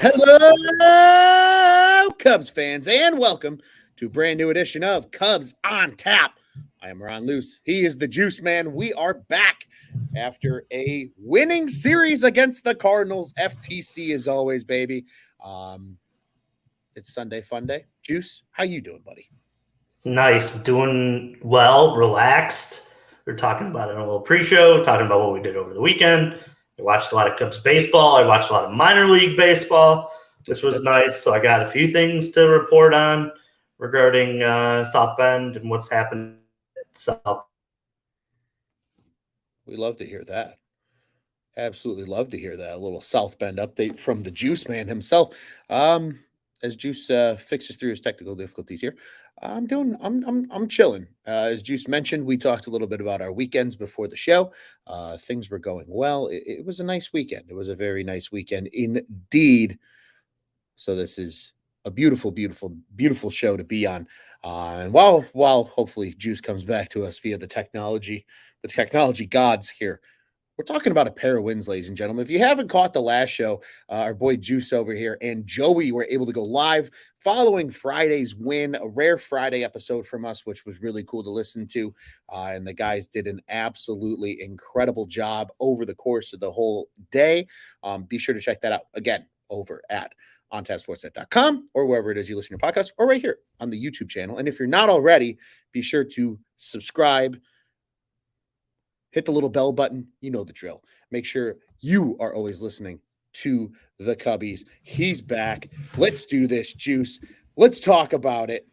Hello, Cubs fans, and welcome to a brand new edition of Cubs on Tap. I am Ron Luce. He is the Juice Man. We are back after a winning series against the Cardinals. FTC as always, baby. It's Sunday Fun Day. Juice, how you doing, buddy? Nice. Doing well, relaxed. We're talking about it in a little pre-show, talking about what we did over the weekend. I watched a lot of Cubs baseball. I watched a lot of minor league baseball, which was nice. So I got a few things to report on regarding South Bend and what's happened at South. We love to hear that. Absolutely love to hear that. A little South Bend update from the Juice Man himself. As Juice fixes through his technical difficulties here, I'm chilling. As Juice mentioned, we talked a little bit about our weekends before the show. Things were going well. It was a nice weekend. It was a very nice weekend indeed. So this is a beautiful, beautiful, beautiful show to be on. And while hopefully Juice comes back to us via the technology gods here, we're talking about a pair of wins, ladies and gentlemen. If you haven't caught the last show, our boy Juice over here and Joey were able to go live following Friday's win, a rare Friday episode from us, which was really cool to listen to. And the guys did an absolutely incredible job over the course of the whole day. Be sure to check that out again over at ontapsportsnet.com or wherever it is you listen to your podcast, or right here on the YouTube channel. And if you're not already, be sure to subscribe. Hit the little bell button. You know the drill. Make sure you are always listening to the Cubbies. He's back. Let's do this, Juice. Let's talk about it.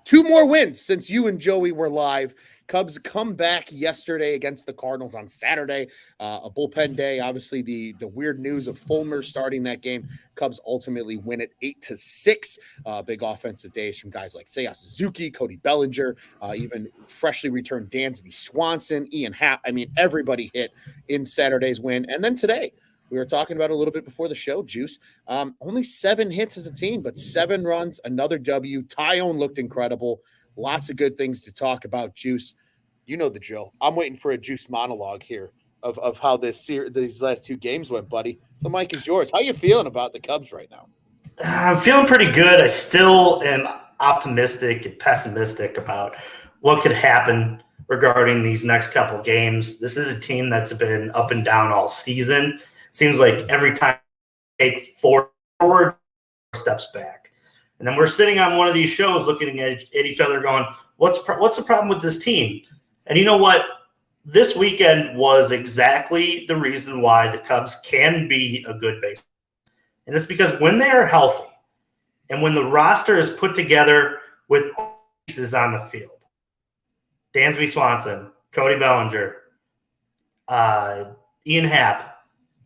2 more wins since you and Joey were live. Cubs come back yesterday against the Cardinals on Saturday. A bullpen day. Obviously, the weird news of Fulmer starting that game. Cubs ultimately win it 8-6. Big offensive days from guys like Seiya Suzuki, Cody Bellinger, even freshly returned Dansby Swanson, Ian Happ. I mean, everybody hit in Saturday's win. And then today, we were talking about a little bit before the show, Juice. Only 7 hits as a team, but 7 runs, another W. Tyone looked incredible. Lots of good things to talk about, Juice. You know the drill. I'm waiting for a Juice monologue here of how these last 2 games went, buddy. The mic is yours. How you feeling about the Cubs right now? I'm feeling pretty good. I still am optimistic and pessimistic about what could happen regarding these next couple games. This is a team that's been up and down all season. Seems like every time we take forward, steps back. And then we're sitting on one of these shows looking at each other going, what's the problem with this team? And you know what? This weekend was exactly the reason why the Cubs can be a good baseball. And it's because when they are healthy and when the roster is put together with all pieces on the field, Dansby Swanson, Cody Bellinger, Ian Happ,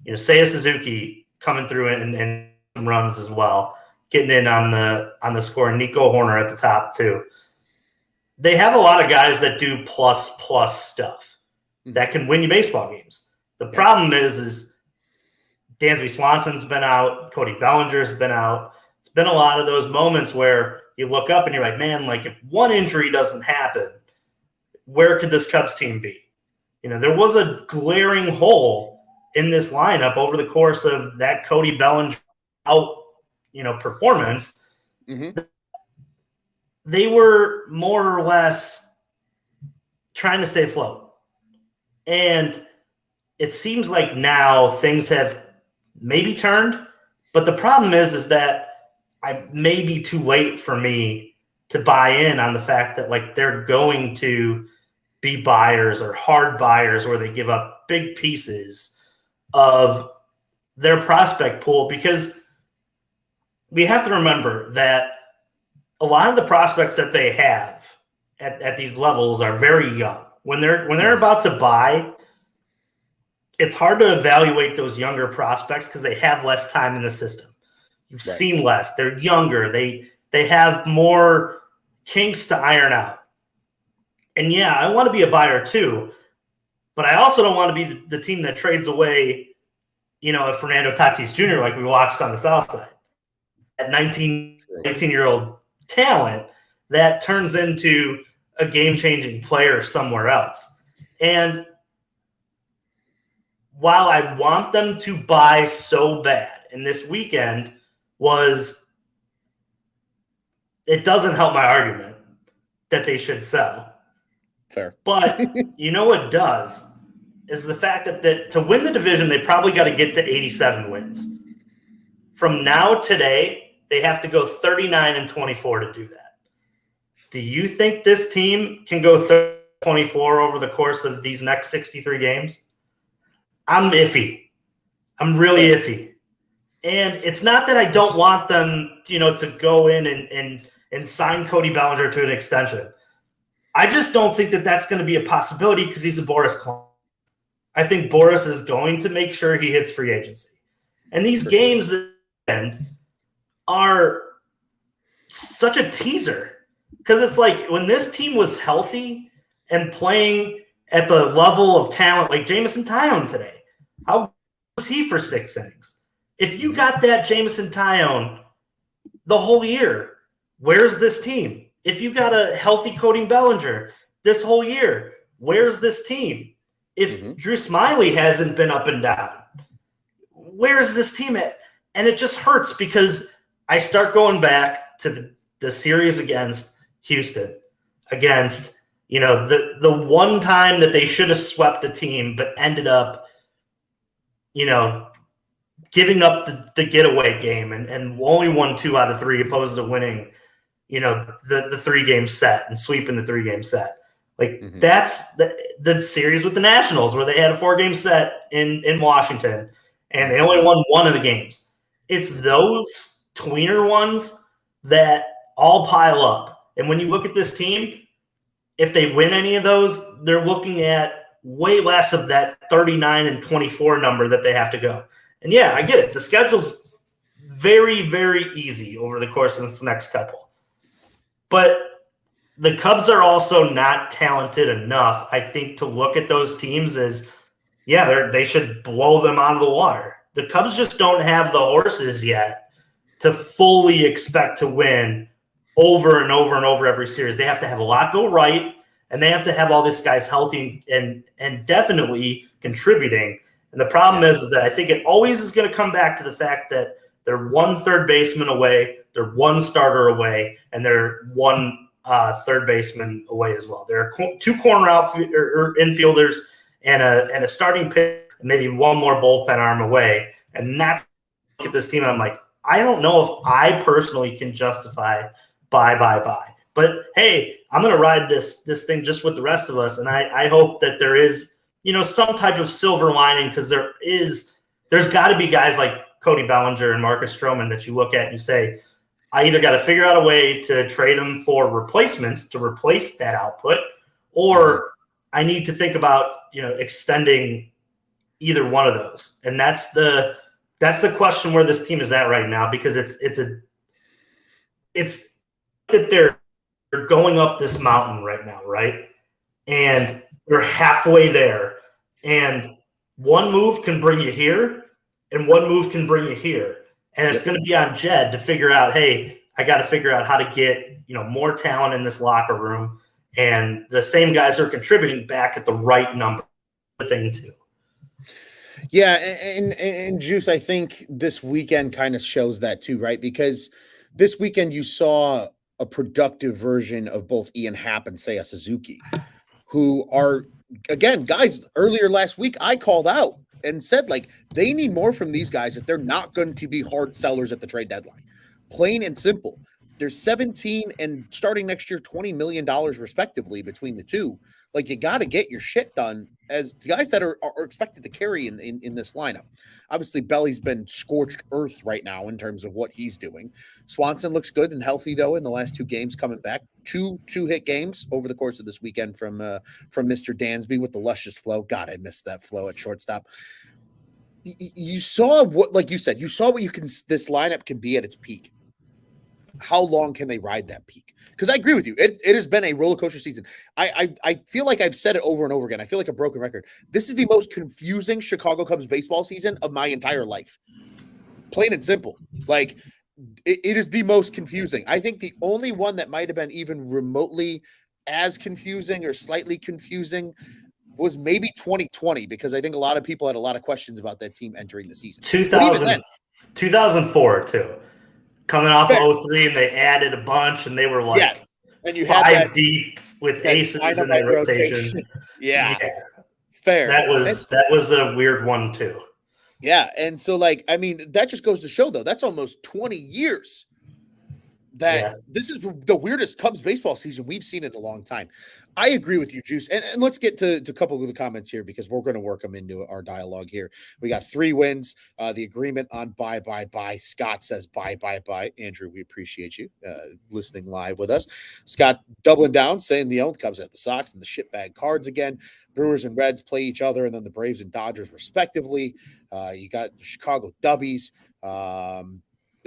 Seiya Suzuki coming through and some runs as well, getting in on the score, and Nico Horner at the top too. They have a lot of guys that do plus stuff that can win you baseball games. The problem is Dansby Swanson's been out, Cody Bellinger's been out. It's been a lot of those moments where you look up and you're like, man, like if one injury doesn't happen, where could this Cubs team be? There was a glaring hole in this lineup over the course of that Cody Bellinger out, performance. Mm-hmm. They were more or less trying to stay afloat. And it seems like now things have maybe turned, but the problem is that I may be too late for me to buy in on the fact that like they're going to be buyers or hard buyers where they give up big pieces of their prospect pool, because we have to remember that a lot of the prospects that they have at these levels are very young. When they're about to buy, it's hard to evaluate those younger prospects because they have less time in the system. You've seen less. They're younger. They have more kinks to iron out. And yeah, I want to be a buyer too, but I also don't want to be the team that trades away, a Fernando Tatis Jr. like we watched on the South Side. At 18-year-old talent that turns into a game-changing player somewhere else. And while I want them to buy so bad, in this weekend was it doesn't help my argument that they should sell. Fair. But you know what does is the fact that to win the division, they probably got to get to 87 wins. From now today, they have to go 39-24 to do that. Do you think this team can go 24 over the course of these next 63 games? I'm iffy. I'm really iffy. And it's not that I don't want them, to go in and sign Cody Bellinger to an extension. I just don't think that that's going to be a possibility because he's a Boris clone. I think Boris is going to make sure he hits free agency. And these games are such a teaser because it's like when this team was healthy and playing at the level of talent like Jameson Taillon today, how was he for 6 innings? If you got that Jameson Taillon the whole year, where's this team? If you got a healthy Cody Bellinger this whole year, where's this team? If Drew Smyly hasn't been up and down, where's this team at? And it just hurts because I start going back to the series against Houston, against, the one time that they should have swept the team, but ended up, giving up the getaway game and only won 2 out of 3 opposed to winning, the 3-game set and sweeping the 3-game set. Like that's the series with the Nationals where they had a 4-game set in Washington and they only won 1 of the games. It's those tweener ones that all pile up. And when you look at this team, if they win any of those, they're looking at way less of that 39-24 number that they have to go. And yeah, I get it. The schedule's very, very easy over the course of this next couple. But the Cubs are also not talented enough, I think, to look at those teams as, they should blow them out of the water. The Cubs just don't have the horses yet to fully expect to win over and over and over every series. They have to have a lot go right, and they have to have all these guys healthy and definitely contributing. And the problem is that I think it always is going to come back to the fact that they're 1 third baseman away, they're 1 starter away, and they're 1 third baseman away as well. There are 2 corner infielders and a starting pitcher, and maybe 1 more bullpen arm away. And that look at this team, and I'm like, I don't know if I personally can justify buy. But hey, I'm going to ride this thing just with the rest of us, and I hope that there is some type of silver lining because there's got to be guys like Cody Bellinger and Marcus Stroman that you look at and you say, I either got to figure out a way to trade them for replacements to replace that output, or I need to think about, extending either one of those. And that's the question where this team is at right now, because it's that they're going up this mountain right now, right? And they're halfway there. And one move can bring you here, and one move can bring you here. And it's going to be on Jed to figure out, hey, I got to figure out how to get, more talent in this locker room. And the same guys are contributing back at the right number thing too. Yeah. And Juice, I think this weekend kind of shows that too, right? Because this weekend you saw a productive version of both Ian Happ and Seiya Suzuki, who are, again, guys, earlier last week, I called out and said, like, they need more from these guys if they're not going to be hard sellers at the trade deadline. Plain and simple. There's 17 and starting next year, $20 million respectively between the two. Like, you got to get your shit done as guys that are expected to carry in this lineup. Obviously, Belly's been scorched earth right now in terms of what he's doing. Swanson looks good and healthy, though, in the last 2 games coming back. Two hit games over the course of this weekend from Mr. Dansby with the luscious flow. God, I missed that flow at shortstop. You saw what, like you said, this lineup can be at its peak. How long can they ride that peak? Because I agree with you. It has been a roller coaster season. I feel like I've said it over and over again. I feel like a broken record. This is the most confusing Chicago Cubs baseball season of my entire life. Plain and simple. Like, it is the most confusing. I think the only one that might have been even remotely as confusing or slightly confusing was maybe 2020, because I think a lot of people had a lot of questions about that team entering the season. 2015 2004 too. Coming off Fair. 03, and they added a bunch, and they were like Yes. And you had five deep with that aces in dynamite their rotation. Yeah. Yeah, Fair. that was a weird one too. Yeah. And so, like, I mean, that just goes to show, though, that's almost 20 years that this is the weirdest Cubs baseball season we've seen in a long time. I agree with you, Juice. And let's get to a couple of the comments here because we're going to work them into our dialogue here. We got 3 wins. The agreement on bye. Scott says bye. Andrew, we appreciate you listening live with us. Scott doubling down, saying the Cubs at the Sox and the shitbag Cards again. Brewers and Reds play each other, and then the Braves and Dodgers respectively. You got the Chicago Dubbies.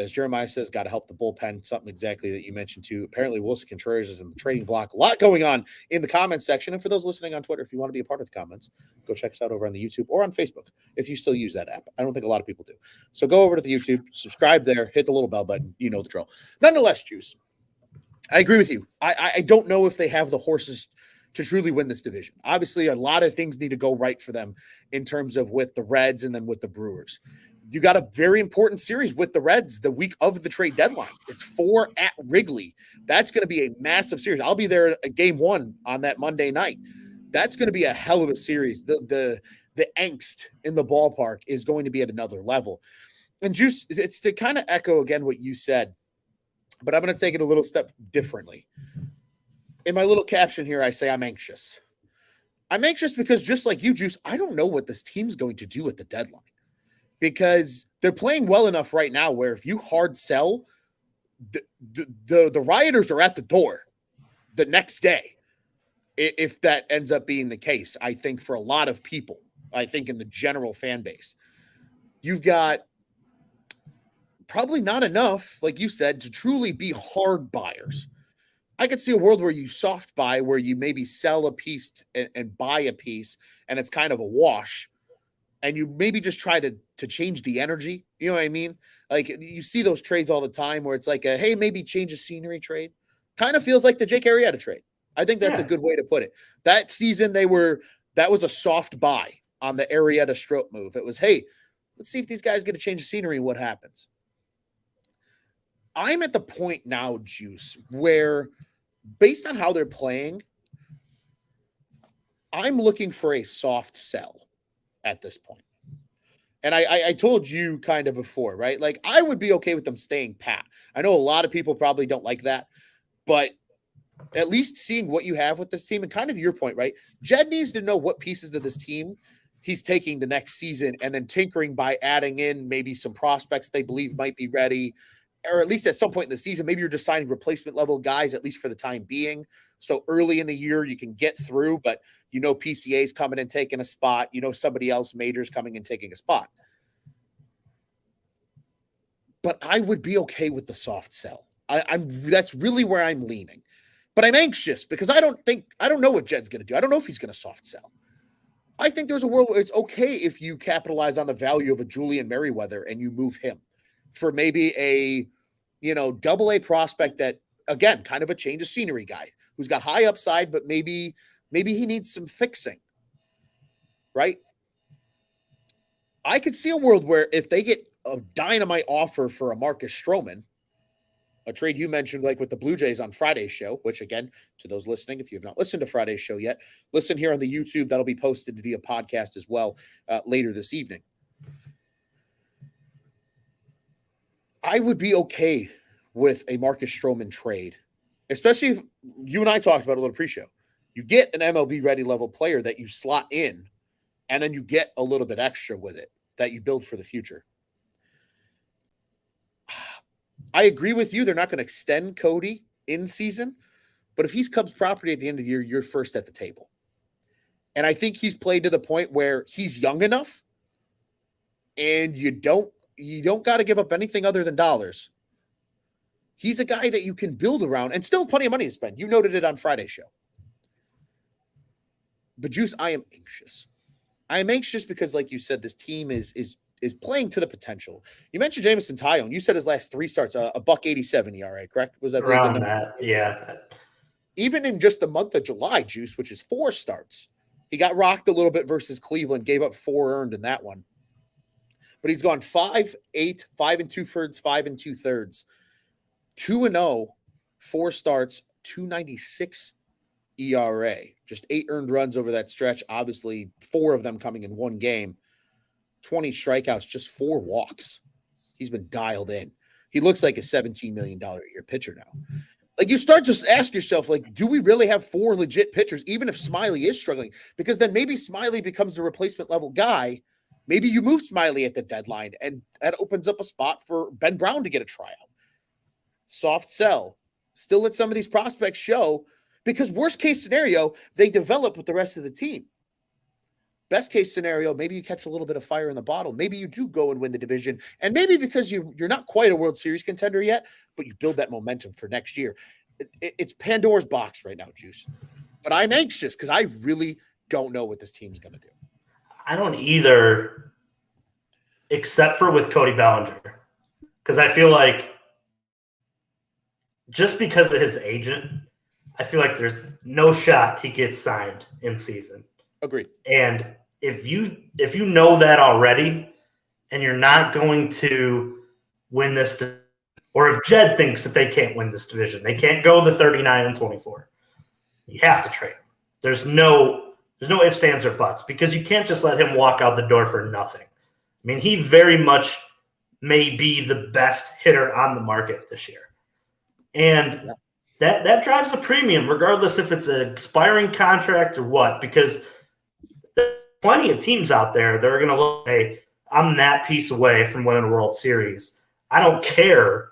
As Jeremiah says, got to help the bullpen, something exactly that you mentioned too. Apparently, Wilson Contreras is in the trading block. A lot going on in the comments section. And for those listening on Twitter, if you want to be a part of the comments, go check us out over on the YouTube or on Facebook if you still use that app. I don't think a lot of people do. So go over to the YouTube, subscribe there, hit the little bell button. You know the drill. Nonetheless, Juice, I agree with you. I don't know if they have the horses to truly win this division. Obviously, a lot of things need to go right for them in terms of with the Reds and then with the Brewers. You got a very important series with the Reds the week of the trade deadline. It's 4 at Wrigley. That's going to be a massive series. I'll be there at game 1 on that Monday night. That's going to be a hell of a series. The angst in the ballpark is going to be at another level. And Juice, it's to kind of echo again what you said, but I'm going to take it a little step differently. In my little caption here, I say I'm anxious. I'm anxious because just like you, Juice, I don't know what this team's going to do at the deadline. Because they're playing well enough right now where if you hard sell, the rioters are at the door the next day. If that ends up being the case, I think for a lot of people, I think in the general fan base, you've got probably not enough, like you said, to truly be hard buyers. I could see a world where you soft buy, where you maybe sell a piece and buy a piece, and it's kind of a wash. And you maybe just try to change the energy. You know what I mean? Like you see those trades all the time where it's like hey, maybe change of scenery trade. Kind of feels like the Jake Arrieta trade. I think that's a good way to put it. That season that was a soft buy on the Arrieta Stroke move. It was, hey, let's see if these guys get a change of scenery and what happens. I'm at the point now, Juice, where based on how they're playing, I'm looking for a soft sell at this point. And I told you kind of before, right? Like I would be okay with them staying pat. I know a lot of people probably don't like that, but at least seeing what you have with this team and kind of your point, right? Jed needs to know what pieces of this team he's taking the next season and then tinkering by adding in maybe some prospects they believe might be ready, or at least at some point in the season, maybe you're just signing replacement level guys, at least for the time being. So early in the year, you can get through, but PCA's coming and taking a spot. Somebody else major's coming and taking a spot. But I would be okay with the soft sell. That's really where I'm leaning. But I'm anxious because I don't know what Jed's going to do. I don't know if he's going to soft sell. I think there's a world where it's okay if you capitalize on the value of a Julian Merriweather and you move him for maybe a, AA prospect that, again, kind of a change of scenery guy who's got high upside, but maybe he needs some fixing, right? I could see a world where if they get a dynamite offer for a Marcus Stroman, a trade you mentioned, like with the Blue Jays on Friday's show, which again, to those listening, if you have not listened to Friday's show yet, listen here on the YouTube. That'll be posted via podcast as well later this evening. I would be okay with a Marcus Stroman trade, especially if you and I talked about a little pre-show. You get an MLB ready level player that you slot in, and then you get a little bit extra with it that you build for the future. I agree with you. They're not going to extend Cody in season, but if he's Cubs property at the end of the year, you're first at the table. And I think he's played to the point where he's young enough and you don't got to give up anything other than dollars. He's a guy that you can build around and still plenty of money to spend. You noted it on Friday's show. But Juice, I am anxious. I am anxious because, like you said, this team is playing to the potential. You mentioned Jameson Taillon. You said his last 3 starts, a $1.87 ERA, correct? Was that around that? Yeah. Even in just the month of July, Juice, which is 4 starts, he got rocked a little bit versus Cleveland, gave up 4 earned in that one. but he's gone 5-8, 5 2/3, 5 2/3, 2-0, 4 starts, 2.96 ERA, just 8 earned runs over that stretch. Obviously, 4 of them coming in one game, 20 strikeouts, just 4 walks. He's been dialed in. He looks like a $17 million a year pitcher now. Like, you start to ask yourself, like, do we really have 4 legit pitchers, even if Smiley is struggling? Because then maybe Smiley becomes the replacement level guy. Maybe you move Smiley at the deadline, and that opens up a spot for Ben Brown to get a tryout. Soft sell. Still let some of these prospects show, because worst case scenario, they develop with the rest of the team. Best case scenario, maybe you catch a little bit of fire in the bottle. Maybe you do go and win the division. And maybe because you're not quite a World Series contender yet, but you build that momentum for next year. It's Pandora's box right now, Juice. But I'm anxious because I really don't know what this team's going to do. I don't either, except for with Cody Bellinger. Because I feel like just because of his agent, I feel like there's no shot he gets signed in season. Agreed. And if you know that already, and you're not going to win this, or if Jed thinks that they can't win this division, they can't go the 39-24. You have to trade him. There's no ifs, ands, or buts, because you can't just let him walk out the door for nothing. I mean, he very much may be the best hitter on the market this year, and that drives a premium, regardless if it's an expiring contract or what, because there's plenty of teams out there that are going to look, hey, I'm that piece away from winning a World Series. I don't care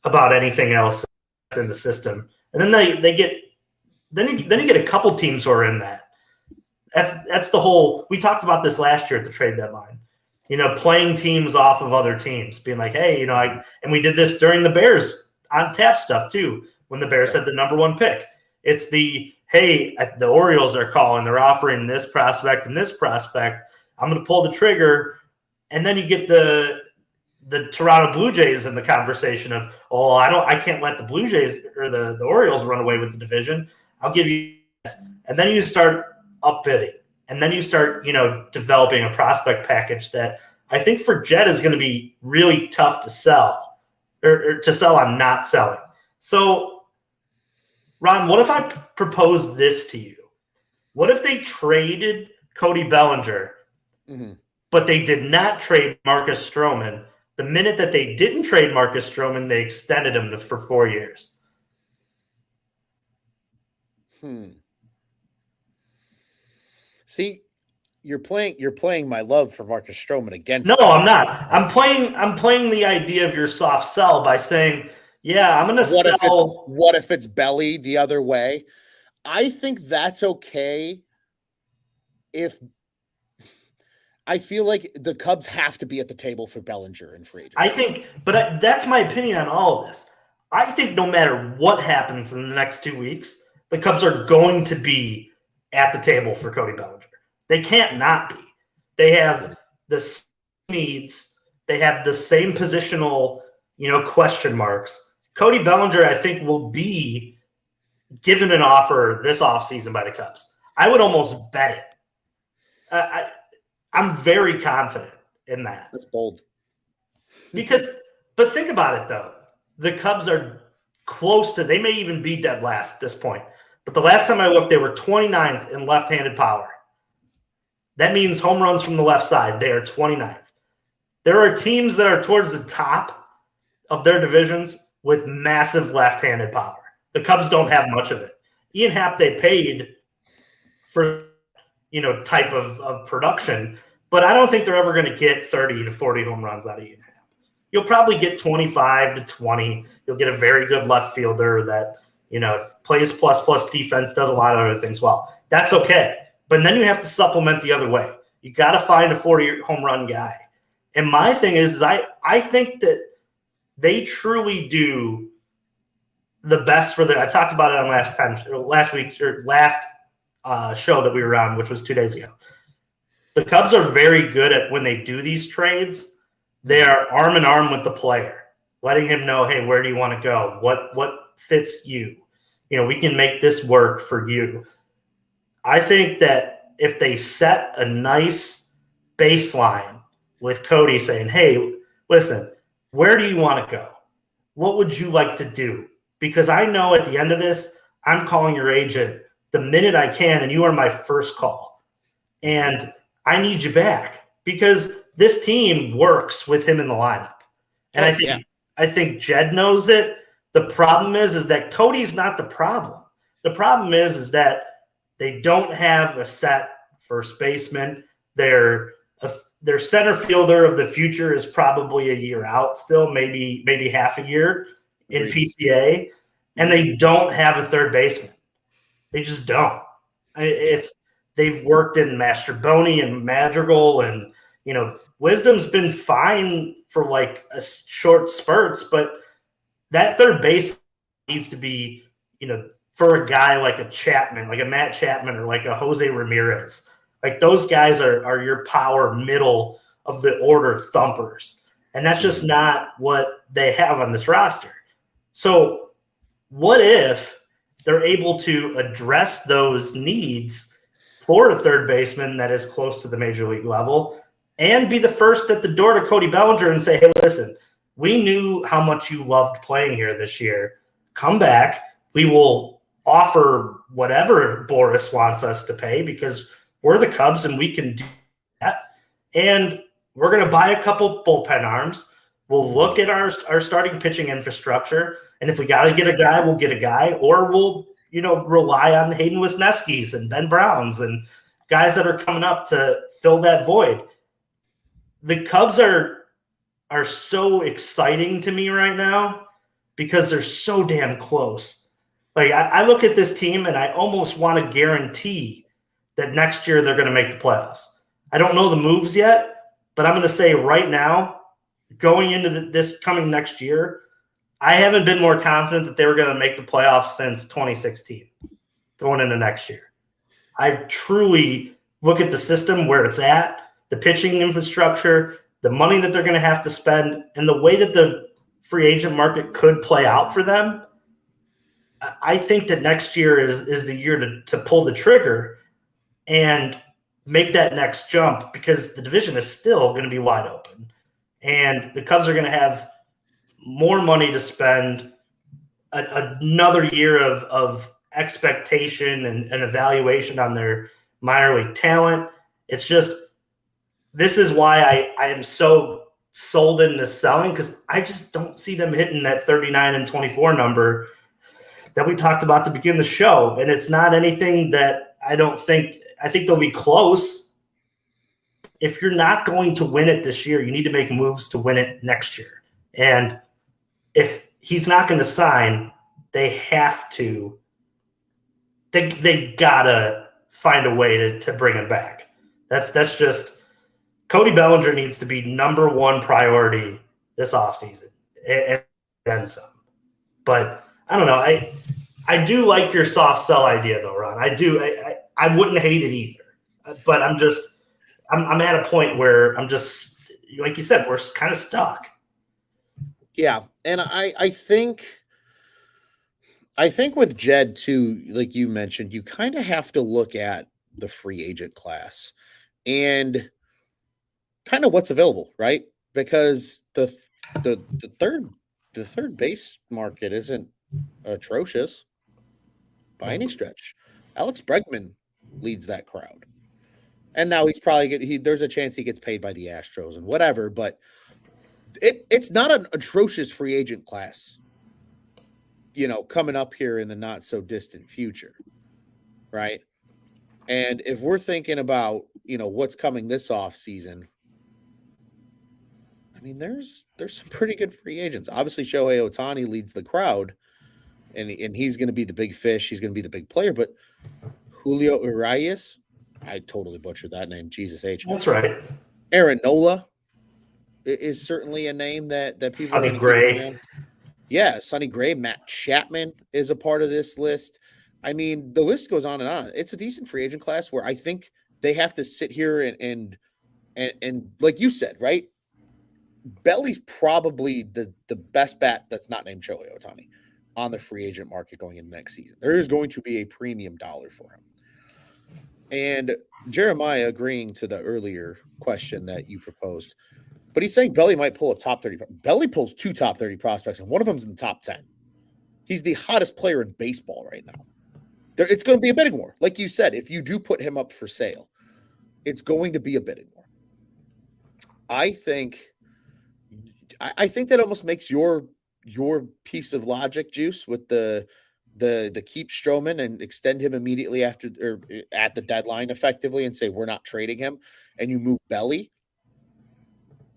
about anything else in the system. And then they get then you get a couple teams who are in that. That's the whole. We talked about this last year at the trade deadline. Playing teams off of other teams, being like, hey, and we did this during the Bears on tap stuff too, when the Bears had the number 1 pick. It's hey, the Orioles are calling. They're offering this prospect and this prospect. I'm going to pull the trigger. And then you get the Toronto Blue Jays in the conversation of, I can't let the Blue Jays or the Orioles run away with the division. I'll give you this. And then you start upbidding. And then you start, developing a prospect package that I think for Jed is going to be really tough to sell, or to sell on not selling. So, Ron, what if I propose this to you? What if they traded Cody Bellinger, but they did not trade Marcus Stroman? The minute that they didn't trade Marcus Stroman, they extended him for 4 years. See, you're playing my love for Marcus Stroman against. No, I'm not. I'm playing the idea of your soft sell by saying, yeah, I'm going to sell. What if it's Belly the other way? I think that's okay. If I feel like the Cubs have to be at the table for Bellinger and free agency. But that's my opinion on all of this. I think no matter what happens in the next 2 weeks, the Cubs are going to be at the table for Cody Bellinger. They can't not be. They have the same needs. They have the same positional, question marks. Cody Bellinger, I think, will be given an offer this offseason by the Cubs. I would almost bet it. I'm very confident in that. That's bold. But think about it, though. The Cubs are close to – they may even be dead last at this point. But the last time I looked, they were 29th in left-handed power. That means home runs from the left side. They are 29th. There are teams that are towards the top of their divisions with massive left-handed power. The Cubs don't have much of it. Ian Happ, they paid for, type of production, but I don't think they're ever going to get 30 to 40 home runs out of Ian Happ. You'll probably get 25 to 20. You'll get a very good left fielder that, plays plus defense, does a lot of other things well. That's okay. But then you have to supplement the other way. You got to find a 40 home run guy. And my thing is I think that they truly do the best for I talked about it on last show that we were on, which was 2 days ago. The Cubs are very good at when they do these trades, they are arm in arm with the player, letting him know, hey, where do you want to go? What fits you? We can make this work for you. I think that if they set a nice baseline with Cody saying, hey, listen, where do you want to go? What would you like to do? Because I know at the end of this, I'm calling your agent the minute I can, and you are my first call. And I need you back because this team works with him in the lineup. And I think Jed knows it. The problem is that Cody's not the problem. The problem is that they don't have a set first baseman. Their center fielder of the future is probably a year out still, maybe half a year in PCA, and they don't have a third baseman. They just don't. They've worked in Mastroboni and Madrigal, and Wisdom's been fine for like a short spurts, but that third base needs to be, for a guy like a Chapman, like a Matt Chapman, or like a Jose Ramirez. Like those guys are your power middle of the order thumpers. And that's just not what they have on this roster. So what if they're able to address those needs for a third baseman that is close to the major league level and be the first at the door to Cody Bellinger and say, hey, listen, we knew how much you loved playing here this year. Come back. We will offer whatever Boris wants us to pay because we're the Cubs and we can do that. And we're going to buy a couple bullpen arms. We'll look at our starting pitching infrastructure. And if we got to get a guy, we'll get a guy. Or we'll, rely on Hayden Wisniewski's and Ben Browns and guys that are coming up to fill that void. The Cubs are so exciting to me right now because they're so damn close. Like I look at this team and I almost want to guarantee that next year they're going to make the playoffs. I don't know the moves yet, but I'm going to say right now, going into this coming next year, I haven't been more confident that they were going to make the playoffs since 2016 going into next year. I truly look at the system where it's at, the pitching infrastructure, the money that they're going to have to spend, and the way that the free agent market could play out for them. I think that next year is the year to pull the trigger and make that next jump because the division is still going to be wide open. And the Cubs are going to have more money to spend, another year of expectation and evaluation on their minor league talent. It's just, this is why I am so sold into selling because I just don't see them hitting that 39 and 24 number that we talked about to begin the show. And it's not anything that I think they'll be close. If you're not going to win it this year, you need to make moves to win it next year. And if he's not going to sign, they have to. They gotta find a way to bring him back. That's just Cody Bellinger needs to be number one priority this offseason and then some. But I don't know. I do like your soft sell idea though, Ron. I do. I wouldn't hate it either. But I'm at a point where I'm just, like you said, we're kind of stuck. Yeah. And I think with Jed too, like you mentioned, you kind of have to look at the free agent class and kind of what's available, right? Because the third base market isn't atrocious by any stretch. Alex Bregman leads that crowd. And now he's probably there's a chance he gets paid by the Astros and whatever, but it's not an atrocious free agent class, coming up here in the not so distant future. Right. And if we're thinking about, what's coming this off season, I mean, there's some pretty good free agents. Obviously, Shohei Ohtani leads the crowd, and he's going to be the big fish. He's going to be the big player. But Julio Urias, I totally butchered that name. Jesus H. That's right. Aaron Nola is certainly a name that people Sonny are going to Gray. keep. Yeah, Sonny Gray, Matt Chapman is a part of this list. I mean, the list goes on and on. It's a decent free agent class where I think they have to sit here and like you said, right? Belly's probably the best bat that's not named Shohei Ohtani on the free agent market going into next season. There is going to be a premium dollar for him. And Jeremiah agreeing to the earlier question that you proposed, but he's saying Belly might pull a top 30. Belly pulls 2 top 30 prospects, and one of them's in the top 10. He's the hottest player in baseball right now. It's going to be a bidding war. Like you said, if you do put him up for sale, it's going to be a bidding war. I think that almost makes your piece of logic, Juice, with the keep Stroman and extend him immediately after or at the deadline effectively and say we're not trading him, and you move Belly.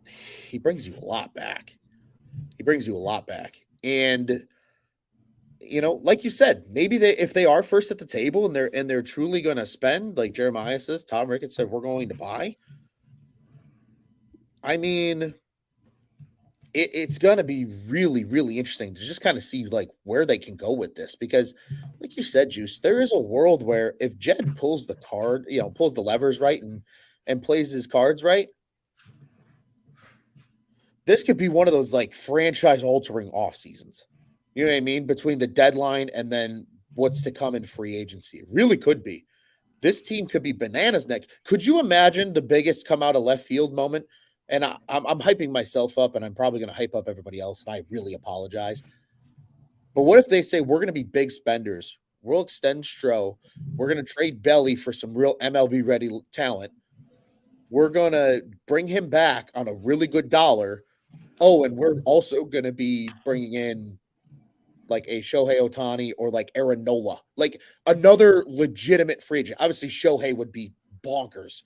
He brings you a lot back. And like you said, maybe if they are first at the table and they're truly going to spend, like Jeremiah says, Tom Ricketts said, we're going to buy. I mean, it's going to be really, really interesting to just kind of see like where they can go with this, because like you said, Juice, there is a world where if Jed pulls pulls the levers right and plays his cards right, this could be one of those like franchise altering off seasons. You know what I mean? Between the deadline and then what's to come in free agency. It really could be. This team could be bananas next. Could you imagine the biggest come out of left field moment? And I'm hyping myself up, and I'm probably going to hype up everybody else, and I really apologize. But what if they say we're going to be big spenders? We'll extend Stroh. We're going to trade Belly for some real MLB-ready talent. We're going to bring him back on a really good dollar. Oh, and we're also going to be bringing in like a Shohei Ohtani or like Aaron Nola, like another legitimate free agent. Obviously, Shohei would be bonkers,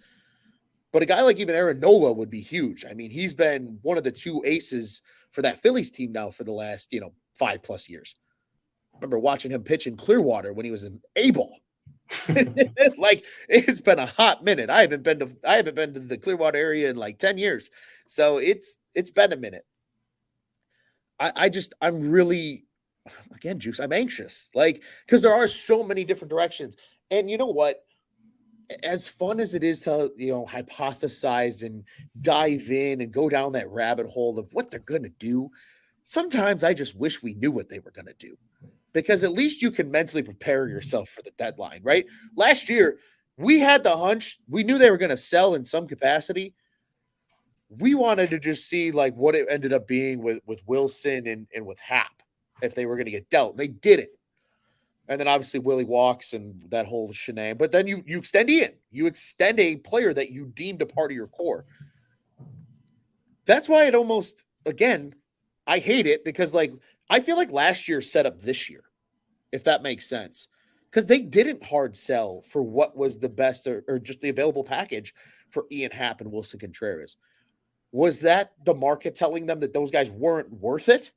but a guy like even Aaron Nola would be huge. I mean, he's been one of the 2 aces for that Phillies team now for the last, 5+ years. I remember watching him pitch in Clearwater when he was in A-ball. Like, it's been a hot minute. I haven't been to the Clearwater area in like 10 years. So it's been a minute. I'm really, again, Juice, I'm anxious, like, because there are so many different directions. And you know what? As fun as it is to, hypothesize and dive in and go down that rabbit hole of what they're going to do, sometimes I just wish we knew what they were going to do, because at least you can mentally prepare yourself for the deadline, right? Last year, we had the hunch. We knew they were going to sell in some capacity. We wanted to just see like what it ended up being with Wilson and with Hap, if they were going to get dealt. They didn't. And then obviously Willie walks and that whole shenanigan. But then you extend Ian. You extend a player that you deemed a part of your core. That's why it almost, again, I hate it, because like I feel like last year set up this year, if that makes sense. Because they didn't hard sell for what was the best or just the available package for Ian Happ and Wilson Contreras. Was that the market telling them that those guys weren't worth it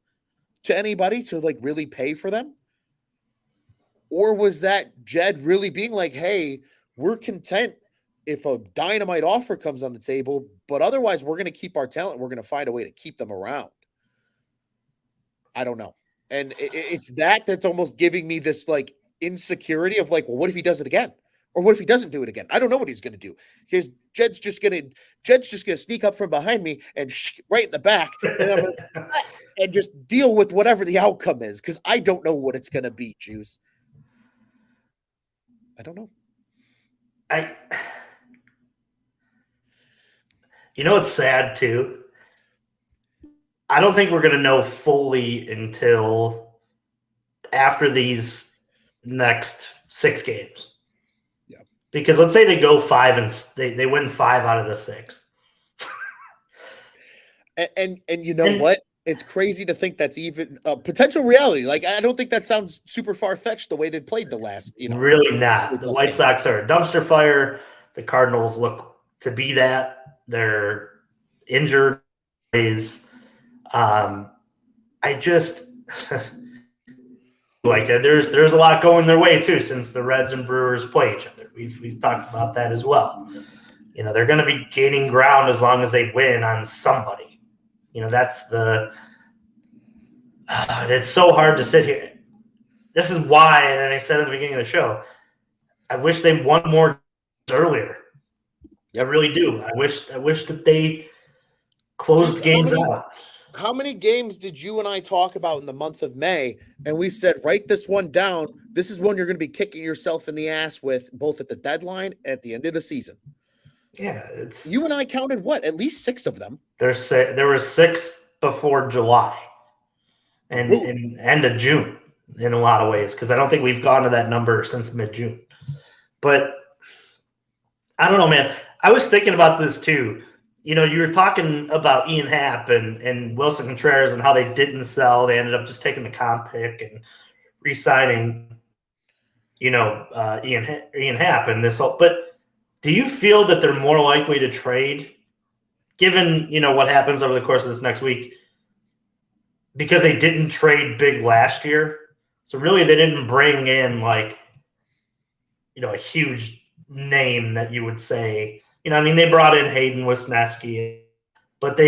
to anybody to like really pay for them? Or was that Jed really being like, hey, we're content if a dynamite offer comes on the table, but otherwise we're going to keep our talent. We're going to find a way to keep them around. I don't know. And it's that's almost giving me this like insecurity of like, well, what if he does it again? Or what if he doesn't do it again? I don't know what he's going to do, because Jed's just going to sneak up from behind me and right in the back and just deal with whatever the outcome is, because I don't know what it's going to be, Juice. I don't know. It's sad too. I don't think we're going to know fully until after these next 6 games. Yeah. Because let's say they go 5 and they win 5 out of the 6. and what? It's crazy to think that's even a potential reality. Like, I don't think that sounds super far-fetched the way they've played the last, Really not. The White Sox are a dumpster fire. The Cardinals look to be that. They're injured. I just like there's a lot going their way too, since the Reds and Brewers play each other. We've talked about that as well. They're going to be gaining ground as long as they win on somebody. That's it's so hard to sit here. This is why, and I said at the beginning of the show, I wish they won more earlier. I really do. I wish that they closed games out. How many games did you and I talk about in the month of May? And we said, write this one down. This is one you're going to be kicking yourself in the ass with, both at the deadline and at the end of the season. Yeah, it's You and I counted what? At least 6 of them. there were 6 before July Ooh. and end of June in a lot of ways, because I don't think we've gone to that number since mid-June. But I don't know, man. I was thinking about this too. You know, you were talking about Ian Happ and Wilson Contreras and how they didn't sell. They ended up just taking the comp pick and re-signing, Ian Happ and this whole. But do you feel that they're more likely to trade, given what happens over the course of this next week, because they didn't trade big last year? So really, they didn't bring in a huge name that you would say, they brought in Hayden Wisniewski, but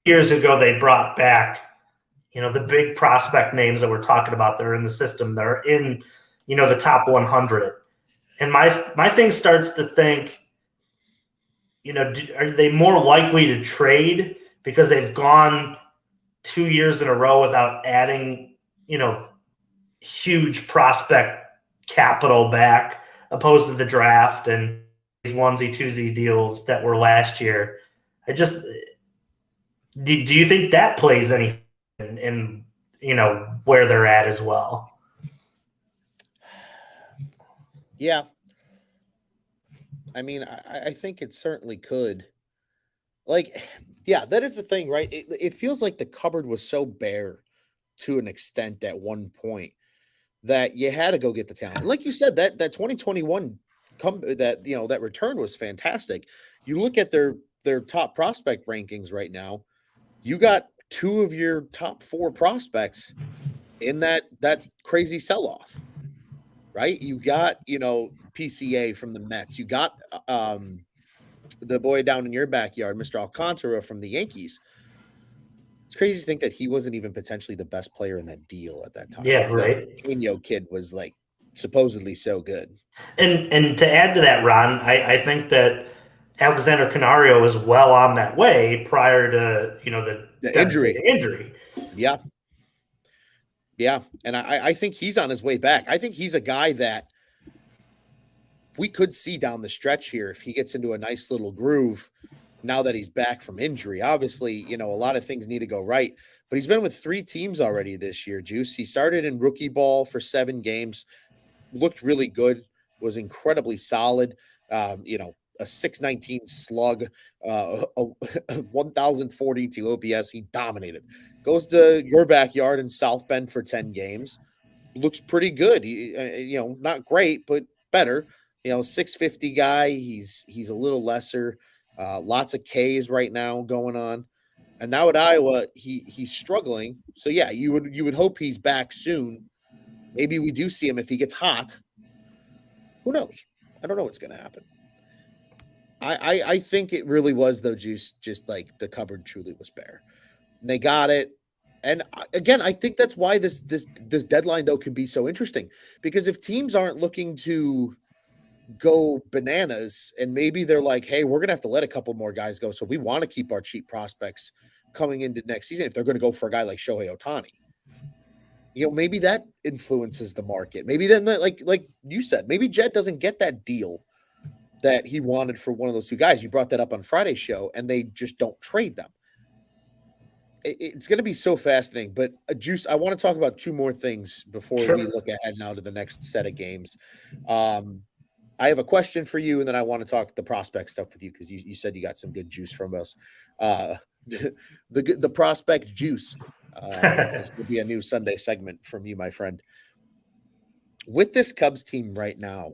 years ago, they brought back, the big prospect names that we're talking about. They're in the system. They're in, the top 100. And my thing starts to think, are they more likely to trade because they've gone 2 years in a row without adding, huge prospect capital back, opposed to the draft and these onesie-twosie deals that were last year? Do you think that plays any in where they're at as well? Yeah. I mean, I think it certainly could. Yeah, that is the thing, right? It feels like the cupboard was so bare to an extent at one point that you had to go get the talent. And like you said, that 2021 that return was fantastic. You look at their top prospect rankings right now, you got 2 of your top 4 prospects in that crazy sell-off. Right? You got, PCA from the Mets. You got the boy down in your backyard, Mr. Alcantara from the Yankees. It's crazy to think that he wasn't even potentially the best player in that deal at that time. Yeah, right. That Pino kid was supposedly so good. And to add to that, Ron, I think that Alexander Canario was well on that way prior to the injury. Yeah. Yeah. And I think he's on his way back. I think he's a guy that we could see down the stretch here if he gets into a nice little groove now that he's back from injury. Obviously, a lot of things need to go right, but he's been with 3 teams already this year, Juice. He started in rookie ball for 7 games, looked really good, was incredibly solid. A 619 slug, a 1,042 OPS. He dominated. Goes to your backyard in South Bend for 10 games. Looks pretty good. He, not great, but better. 650 guy. He's a little lesser. Lots of Ks right now going on. And now at Iowa, he's struggling. So yeah, you would hope he's back soon. Maybe we do see him if he gets hot. Who knows? I don't know what's going to happen. I think it really was, though, Juice, just like the cupboard truly was bare. And they got it. And again, I think that's why this deadline, though, can be so interesting. Because if teams aren't looking to go bananas and maybe they're like, hey, we're going to have to let a couple more guys go. So we want to keep our cheap prospects coming into next season. If they're going to go for a guy like Shohei Ohtani, maybe that influences the market. Maybe then, like you said, maybe Jet doesn't get that deal that he wanted for one of those 2 guys. You brought that up on Friday's show, and they just don't trade them. It's going to be so fascinating. But Juice, I want to talk about 2 more things before we look ahead now to the next set of games. I have a question for you, and then I want to talk the prospect stuff with you because you said you got some good juice from us. The prospect juice. This will be a new Sunday segment from you, my friend. With this Cubs team right now,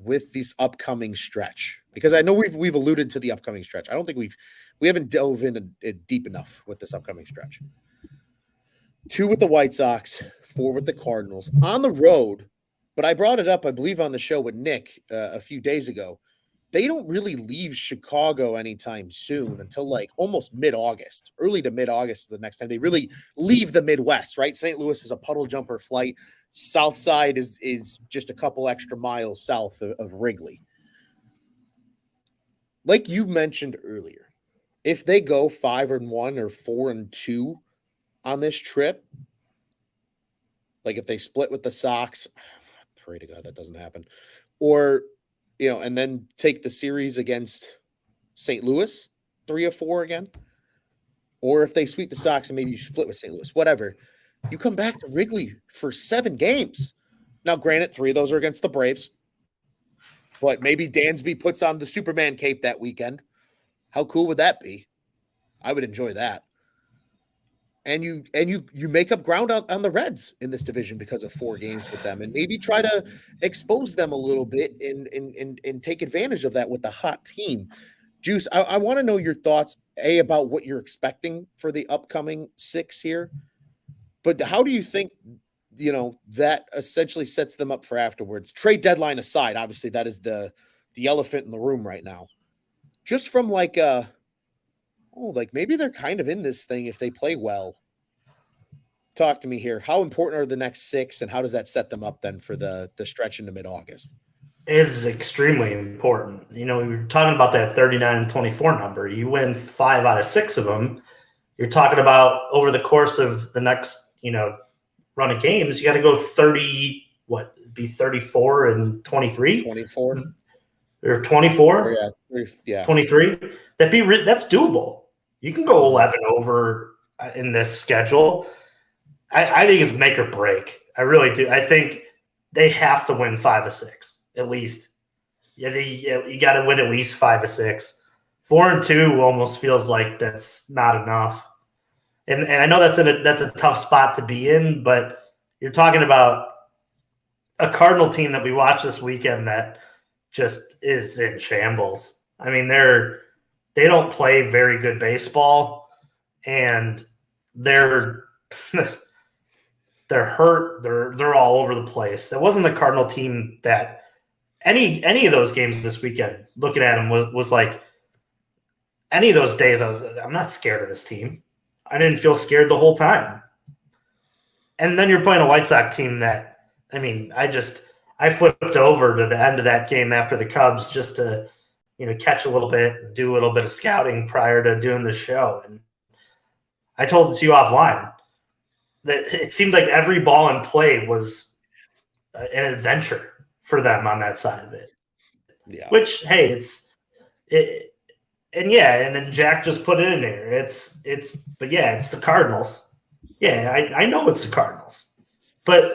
with this upcoming stretch, because I know we've alluded to the upcoming stretch. I don't think we haven't dove in it deep enough with this upcoming stretch. 2 with the White Sox, 4 with the Cardinals on the road. But I brought it up, I believe, on the show with Nick a few days ago. They don't really leave Chicago anytime soon until almost mid-August, early to mid-August the next time they really leave the Midwest, right? St. Louis is a puddle jumper flight. South side is just a couple extra miles south of Wrigley. Like you mentioned earlier, if they go 5-1 or 4-2 on this trip, like if they split with the Sox, pray to God that doesn't happen, or and then take the series against St. Louis 3-4 again, or if they sweep the Sox and maybe you split with St. Louis, whatever, you come back to Wrigley for 7 games. Now, granted, 3 of those are against the Braves, but maybe Dansby puts on the Superman cape that weekend. How cool would that be? I would enjoy that. And you make up ground on the Reds in this division because of 4 games with them, and maybe try to expose them a little bit and take advantage of that with the hot team. Juice, I want to know your thoughts, about what you're expecting for the upcoming 6 here, but how do you think, that essentially sets them up for afterwards? Trade deadline aside, obviously that is the elephant in the room right now. Just from like maybe they're kind of in this thing if they play well. Talk to me here. How important are the next 6, and how does that set them up then for the stretch into mid-August? It's extremely important. We were talking about that 39-24 number. You win 5 out of 6 of them. You're talking about over the course of the next, run of games, you got to go 30, be 34 and 23? 24. Or 24? Yeah. 23? That's doable. You can go 11 over in this schedule. I think it's make or break. I really do. I think they have to win 5 of 6 at least. You got to win at least 5 of 6. 4-2 almost feels like that's not enough. And I know that's a tough spot to be in, but you're talking about a Cardinal team that we watched this weekend that just is in shambles. I mean, they don't play very good baseball, and they're hurt. They're all over the place. That wasn't a Cardinal team that any of those games this weekend. Looking at them was like any of those days. I'm not scared of this team. I didn't feel scared the whole time. And then you're playing a White Sox team that, I flipped over to the end of that game after the Cubs just to, catch a little bit, do a little bit of scouting prior to doing the show. And I told it to you offline that it seemed like every ball in play was an adventure for them on that side of it. Yeah. Which, hey, and then Jack just put it in there. It's the Cardinals. Yeah, I know it's the Cardinals, but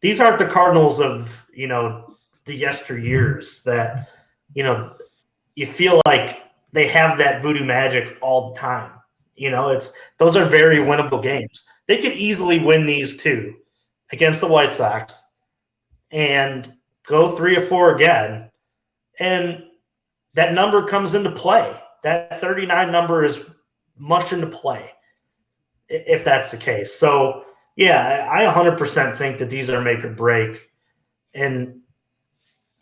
these aren't the Cardinals of the yesteryears that you feel like they have that voodoo magic all the time. Those are very winnable games. They could easily win these 2 against the White Sox and go 3 or 4 again, and that number comes into play. That 39 number is much into play if that's the case. So, yeah, I 100% think that these are make or break. And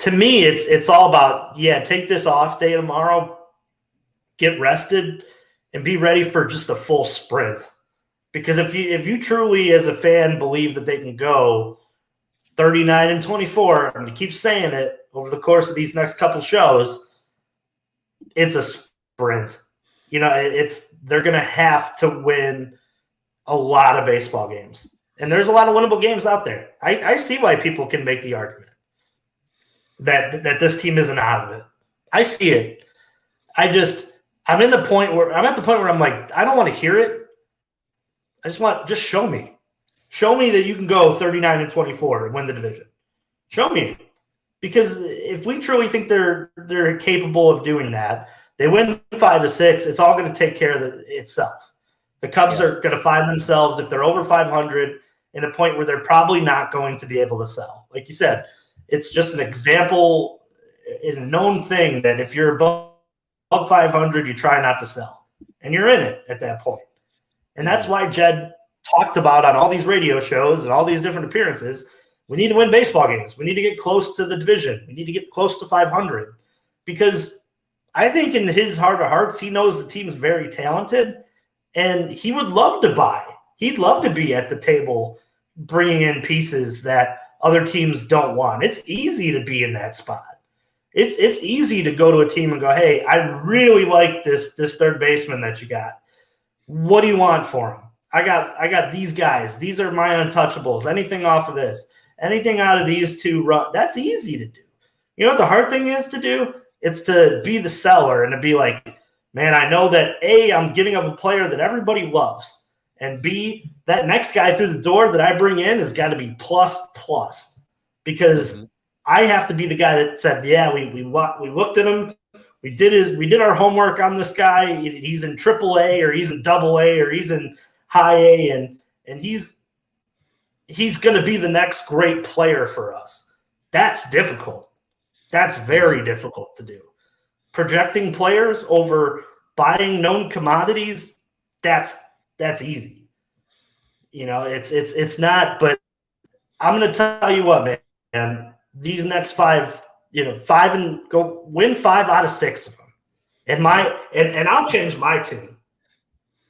to me, it's all about, take this off day tomorrow, get rested, and be ready for just a full sprint. Because if you truly, as a fan, believe that they can go 39-24, and you keep saying it over the course of these next couple shows, it's a sprint. They're going to have to win a lot of baseball games. And there's a lot of winnable games out there. I see why people can make the argument that this team isn't out of it. I see it. I'm at the point where I'm like, I don't want to hear it. Just show me. Show me that you can go 39-24 and win the division. Show me. Because if we truly think they're capable of doing that, they win 5 of 6, it's all going to take care of itself. The Cubs are going to find themselves, if they're over 500, in a point where they're probably not going to be able to sell. Like you said, it's just an example, a known thing that if you're above 500, you try not to sell. And you're in it at that point. And that's why Jed talked about on all these radio shows and all these different appearances, we need to win baseball games. We need to get close to the division. We need to get close to 500. Because I think in his heart of hearts, he knows the team's very talented. And he would love to buy. He'd love to be at the table bringing in pieces that other teams don't want. It's easy to be in that spot. It's easy to go to a team and go, hey, I really like this third baseman that you got. What do you want for him? I got these guys. These are my untouchables. Anything off of this, anything out of these two, that's easy to do. You know what the hard thing is to do? It's to be the seller and to be like, man, I know that A, I'm giving up a player that everybody loves, and B, that next guy through the door that I bring in has got to be plus because I have to be the guy that said, yeah, we looked at him. We did our homework on this guy. He's in AAA or he's in AA or he's in high A, and he's going to be the next great player for us. That's difficult. That's very difficult to do. Projecting players over buying known commodities, that's easy. You know, it's not. But I'm going to tell you what, man. These next 5. Go win 5 out of 6 of them. And I'll change my team.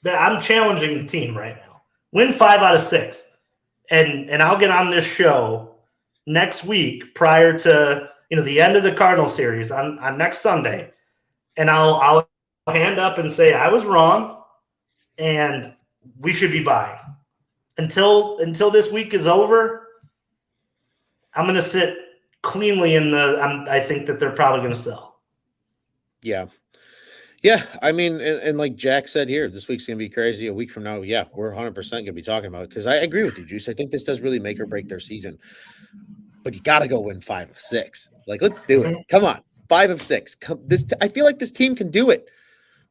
I'm challenging the team right now. Win 5 out of 6. And I'll get on this show next week prior to the end of the Cardinal series on next Sunday. And I'll hand up and say I was wrong and we should be buying. Until this week is over, I'm gonna sit cleanly I think that they're probably going to sell. Yeah. I mean, and like Jack said here, this week's going to be crazy. A week from now, yeah, we're 100% going to be talking about it because I agree with you, Juice. I think this does really make or break their season. But you got to go win 5 of 6. Like, let's do it. Come on, 5 of 6. I feel like this team can do it.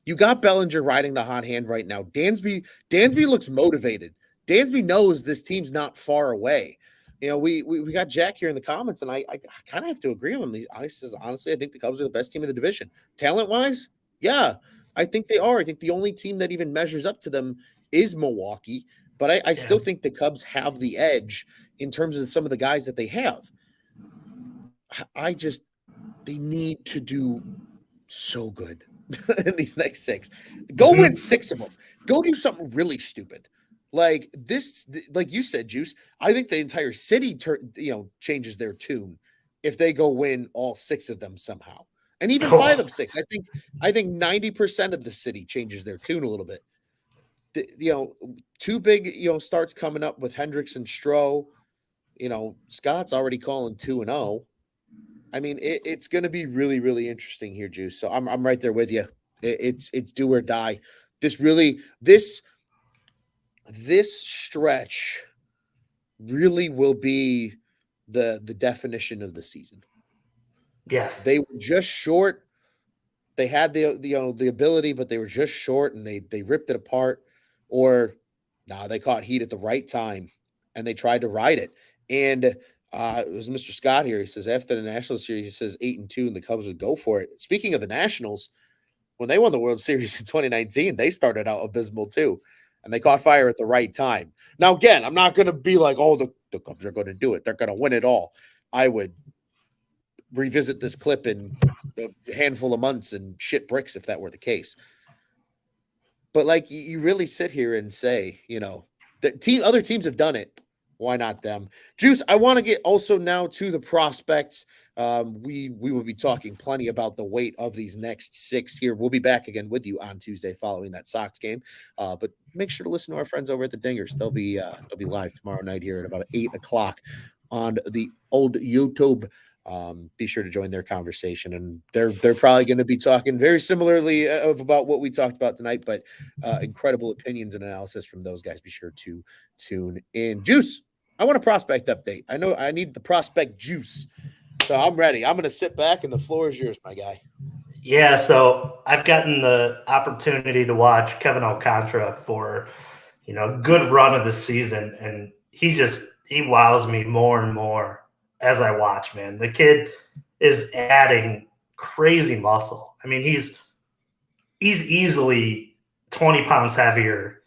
You got Bellinger riding the hot hand right now. Dansby looks motivated. Dansby knows this team's not far away. We got Jack here in the comments, and I kind of have to agree with him. I says, honestly, I think the Cubs are the best team in the division. Talent-wise, yeah, I think they are. I think the only team that even measures up to them is Milwaukee, but I still think the Cubs have the edge in terms of some of the guys that they have. They need to do so good in these next 6. Go win 6 of them. Go do something really stupid. Like this, like you said, Juice, I think the entire city changes their tune if they go win all 6 of them somehow. And even 5 of 6. I think 90% of the city changes their tune a little bit. 2 big starts coming up with Hendricks and Stroh. Scott's already calling 2-0. I mean, it's going to be really, really interesting here, Juice. So I'm right there with you. It's do or die. This stretch really will be the definition of the season. Yes. They were just short. They had the ability, but they were just short and they ripped it apart. Or they caught heat at the right time and they tried to ride it. And it was Mr. Scott here. He says after the National Series, he says 8-2 and the Cubs would go for it. Speaking of the Nationals, when they won the World Series in 2019, they started out abysmal too. And they caught fire at the right time. Now, again, I'm not going to be like, oh, the Cubs are going to do it. They're going to win it all. I would revisit this clip in a handful of months and shit bricks if that were the case. But like you really sit here and say, other teams have done it. Why not them? Juice, I want to get also now to the prospects. We will be talking plenty about the weight of these next 6 here. We'll be back again with you on Tuesday following that Sox game. But make sure to listen to our friends over at the Dingers. They'll be live tomorrow night here at about 8:00 on the old YouTube. Be sure to join their conversation, and they're probably going to be talking very similarly about what we talked about tonight, but incredible opinions and analysis from those guys. Be sure to tune in. Juice, I want a prospect update. I know I need the prospect juice, so I'm ready. I'm going to sit back, and the floor is yours, my guy. Yeah, so I've gotten the opportunity to watch Kevin Alcantara for a good run of the season, and he wows me more and more as I watch, man. The kid is adding crazy muscle. I mean, he's easily 20 pounds heavier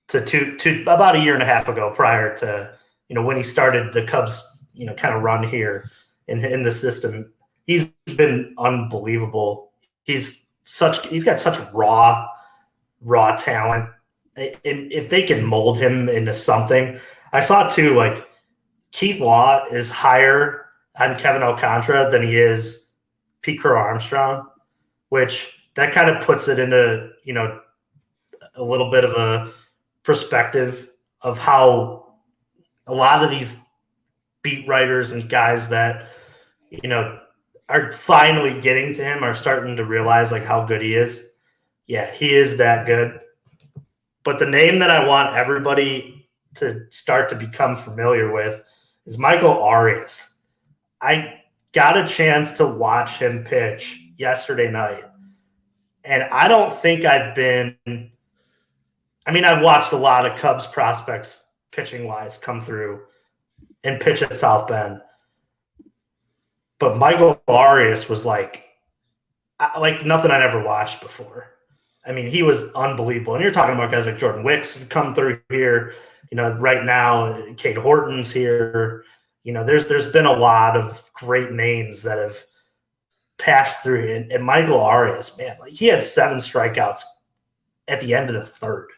to about a year and a half ago prior to, when he started the Cubs, kind of run here in the system. He's been unbelievable. He's got such raw talent. And if they can mold him into something, I saw too, like, Keith Law is higher on Kevin Alcantara than he is Pete Crow Armstrong, which that kind of puts it into, a little bit of a perspective of how a lot of these beat writers and guys that, are finally getting to him are starting to realize like how good he is. Yeah, he is that good. But the name that I want everybody to start to become familiar with is Michael Arias. I got a chance to watch him pitch yesterday night. And I don't think I've watched a lot of Cubs prospects pitching wise come through and pitch at South Bend. But Michael Arias was like nothing I'd ever watched before. I mean, he was unbelievable. And you're talking about guys like Jordan Wicks who come through here. Right now, Cade Horton's here. There's been a lot of great names that have passed through. And Michael Arias, man, like he had 7 strikeouts at the end of the third.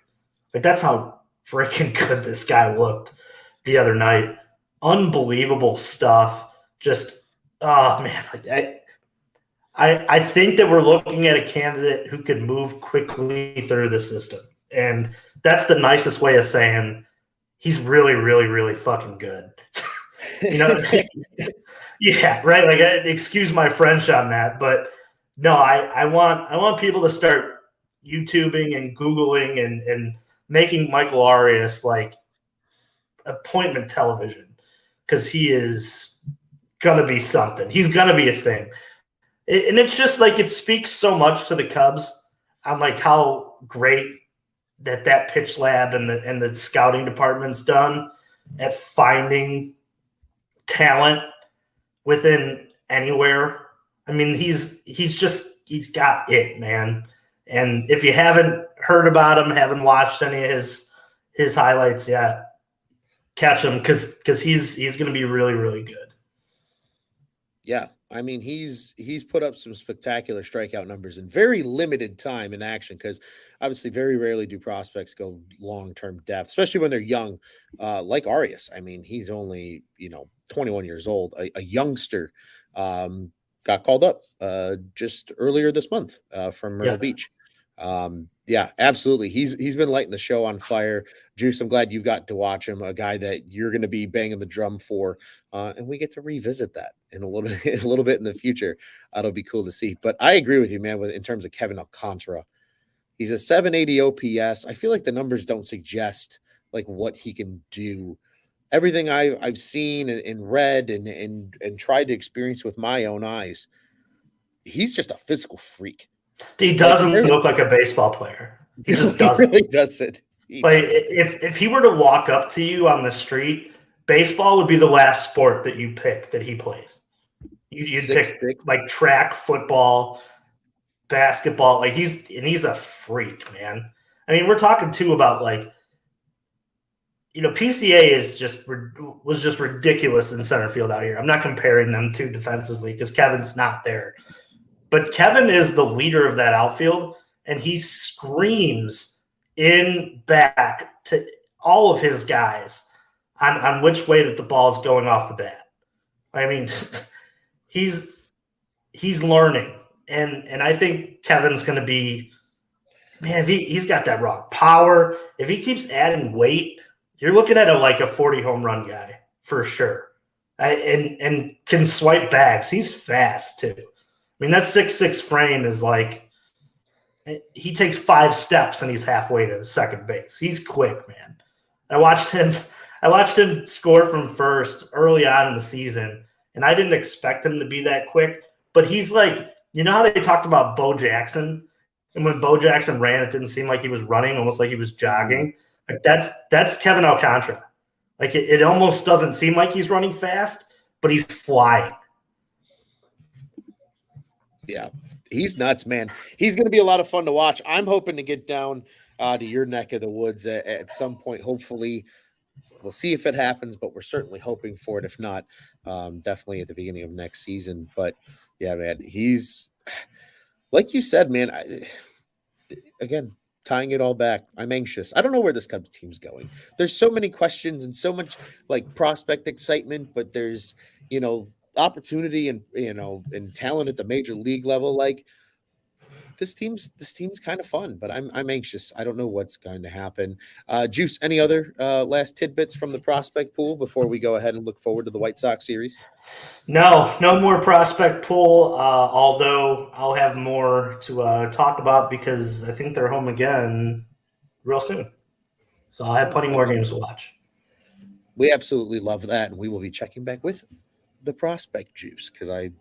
Like that's how freaking good this guy looked the other night. Unbelievable stuff. Just, oh man, like I think that we're looking at a candidate who could move quickly through the system. And that's the nicest way of saying he's really, really, really fucking good. Yeah, right. Like, excuse my French on that, but no, I want people to start YouTubing and Googling and making Michael Arias like appointment television because he is gonna be something. He's gonna be a thing. And it's just like it speaks so much to the Cubs on like how great that pitch lab and the scouting department's done at finding talent within anywhere. I mean, he's got it, man. And if you haven't heard about him, haven't watched any of his highlights yet, catch him because he's going to be really, really good. Yeah. I mean, he's put up some spectacular strikeout numbers in very limited time in action because obviously very rarely do prospects go long-term depth, especially when they're young, like Arias. I mean, he's only, 21 years old, a youngster, got called up just earlier this month from Myrtle Beach. Yeah, absolutely. He's been lighting the show on fire. Juice, I'm glad you've got to watch him, a guy that you're going to be banging the drum for, and we get to revisit that in a little bit in the future. It'll be cool to see. But I agree with you, man. In terms of Kevin Alcantara, he's a 780 OPS. I feel like the numbers don't suggest like what he can do. Everything I've seen and read and tried to experience with my own eyes, he's just a physical freak. He doesn't look like a baseball player. He just doesn't. He really doesn't. If he were to walk up to you on the street, baseball would be the last sport that you pick that he plays. You'd pick like track, football, basketball. Like he's a freak, man. I mean, we're talking too about like, PCA was just ridiculous in center field out here. I'm not comparing them to defensively because Kevin's not there. But Kevin is the leader of that outfield, and he screams in back to all of his guys on which way that the ball is going off the bat. I mean, he's learning, and I think Kevin's going to be, man, if he's got that raw power. If he keeps adding weight, you're looking at a 40 home run guy for sure, and can swipe bags. He's fast too. I mean, that 6'6" frame is like he takes 5 steps and he's halfway to second base. He's quick, man. I watched him score from first early on in the season, and I didn't expect him to be that quick. But he's like, how they talked about Bo Jackson, and when Bo Jackson ran, it didn't seem like he was running, almost like he was jogging. Like that's Kevin Alcantara. Like it almost doesn't seem like he's running fast, but he's flying. Yeah, he's nuts, man. He's going to be a lot of fun to watch. I'm hoping to get down to your neck of the woods at some point. Hopefully, we'll see if it happens, but we're certainly hoping for it. If not, definitely at the beginning of next season. But yeah, man, he's like you said, man. Again, tying it all back, I'm anxious. I don't know where this Cubs team's going. There's so many questions and so much like prospect excitement, but there's opportunity and and talent at the major league level, like this team's kind of fun, but I'm anxious. I don't know what's going to happen. Juice, any other last tidbits from the prospect pool before we go ahead and look forward to the White Sox series? No, no more prospect pool. Although I'll have more to talk about because I think they're home again real soon. So I'll have plenty more games to watch. We absolutely love that, and we will be checking back with the prospect juice because I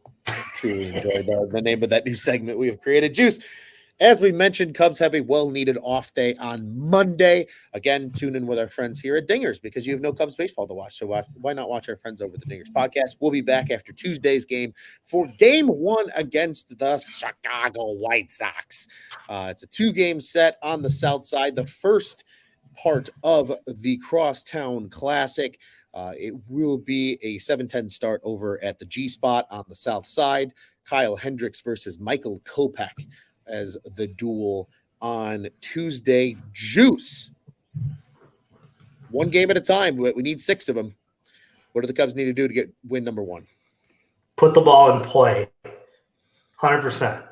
truly enjoyed the name of that new segment we have created. Juice, as we mentioned, Cubs have a well-needed off day on Monday. Again, tune in with our friends here at Dingers because you have no Cubs baseball to watch. So why not watch our friends over the Dingers podcast? We'll be back after Tuesday's game for Game 1 against the Chicago White Sox. It's a 2-game set on the South Side. The first part of the Crosstown Classic. It will be a 7:10 start over at the G Spot on the South Side. Kyle Hendricks versus Michael Kopech as the duel on Tuesday. Juice. One game at a time. We need 6 of them. What do the Cubs need to do to get win number 1? Put the ball in play. 100%.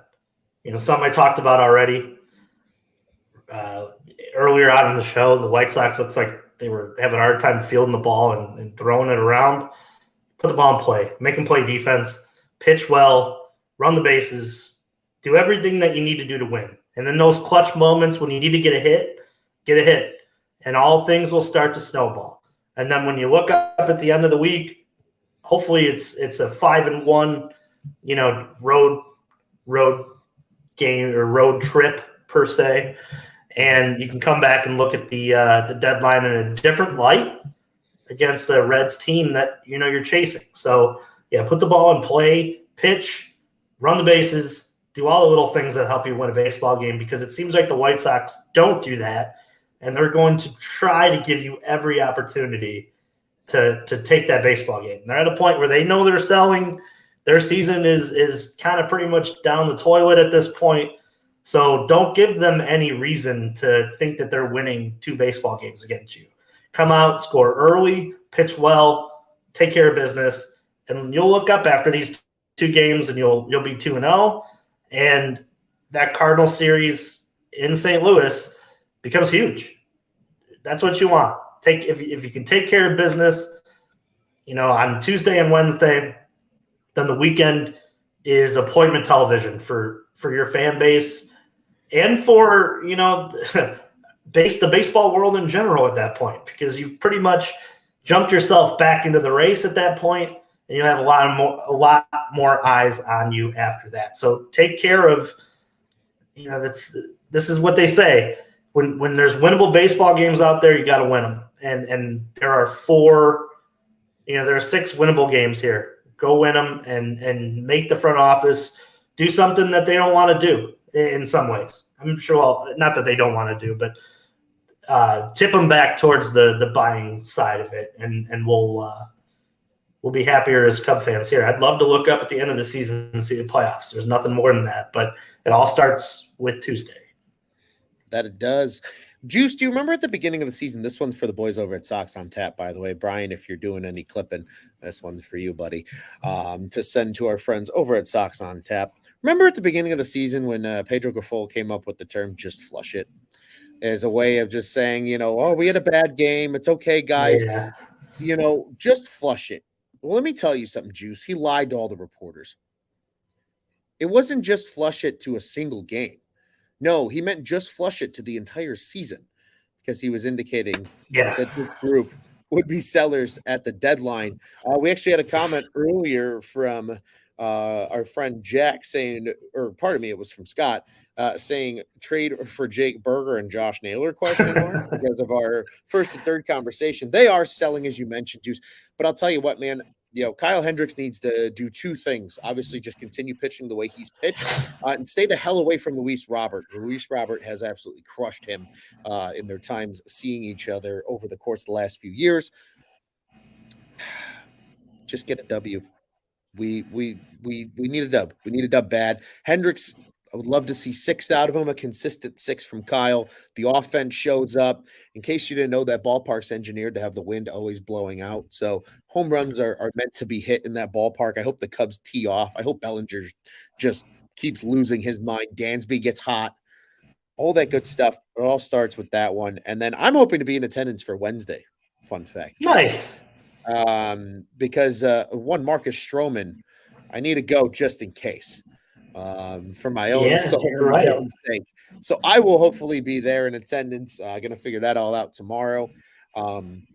Something I talked about already. Earlier on in the show, the White Sox looks like they were having a hard time fielding the ball and throwing it around. Put the ball in play. Make them play defense. Pitch well. Run the bases. Do everything that you need to do to win. And then those clutch moments when you need to get a hit. And all things will start to snowball. And then when you look up at the end of the week, hopefully it's a 5-1, road game or road trip per se. And you can come back and look at the deadline in a different light against the Reds team that you're chasing. So yeah, put the ball in play, pitch, run the bases, do all the little things that help you win a baseball game because it seems like the White Sox don't do that, and they're going to try to give you every opportunity to take that baseball game. They're at a point where they know they're selling. Their season is kind of pretty much down the toilet at this point. So don't give them any reason to think that they're winning 2 baseball games against you. Come out, score early, pitch well, take care of business, and you'll look up after these 2 games and you'll be 2-0, and that Cardinal series in St. Louis becomes huge. That's what you want. If you can take care of business, on Tuesday and Wednesday, then the weekend is appointment television for your fan base and for the baseball world in general at that point, because you've pretty much jumped yourself back into the race at that point, and you have a lot more eyes on you after that. So take care of this is what they say when there's winnable baseball games out there, you got to win them, and there are 6 winnable games here. Go win them and make the front office do something that they don't want to do in some ways. I'm sure, not that they don't want to do, but tip them back towards the buying side of it, and we'll be happier as Cub fans here. I'd love to look up at the end of the season and see the playoffs. There's nothing more than that, but it all starts with Tuesday. That it does. Juice, do you remember at the beginning of the season? This one's for the boys over at Sox on Tap, by the way. Brian, if you're doing any clipping, this one's for you, buddy, to send to our friends over at Sox on Tap. Remember at the beginning of the season when Pedro Grifol came up with the term "just flush it" as a way of just saying, we had a bad game. It's okay, guys. Yeah. Just flush it. Well, let me tell you something, Juice. He lied to all the reporters. It wasn't just flush it to a single game. No, he meant just flush it to the entire season because he was indicating that this group would be sellers at the deadline. We actually had a comment earlier from our friend Jack saying, or pardon me, it was from Scott, saying trade for Jake Berger and Josh Naylor, question mark, because of our first and third conversation. They are selling, as you mentioned, Juice. But I'll tell you what, man, Kyle Hendricks needs to do 2 things. Obviously, just continue pitching the way he's pitched and stay the hell away from Luis Robert. Luis Robert has absolutely crushed him in their times seeing each other over the course of the last few years. Just get a W. We need a dub. We need a dub bad. Hendricks, I would love to see 6 out of him, a consistent 6 from Kyle. The offense shows up. In case you didn't know, that ballpark's engineered to have the wind always blowing out. So home runs are meant to be hit in that ballpark. I hope the Cubs tee off. I hope Bellinger just keeps losing his mind. Dansby gets hot. All that good stuff. It all starts with that one. And then I'm hoping to be in attendance for Wednesday. Fun fact. Juice. Nice. Because one Marcus Stroman, I need to go just in case. For my own soul, you're right. my own sake. So I will hopefully be there in attendance. Going to figure that all out tomorrow. And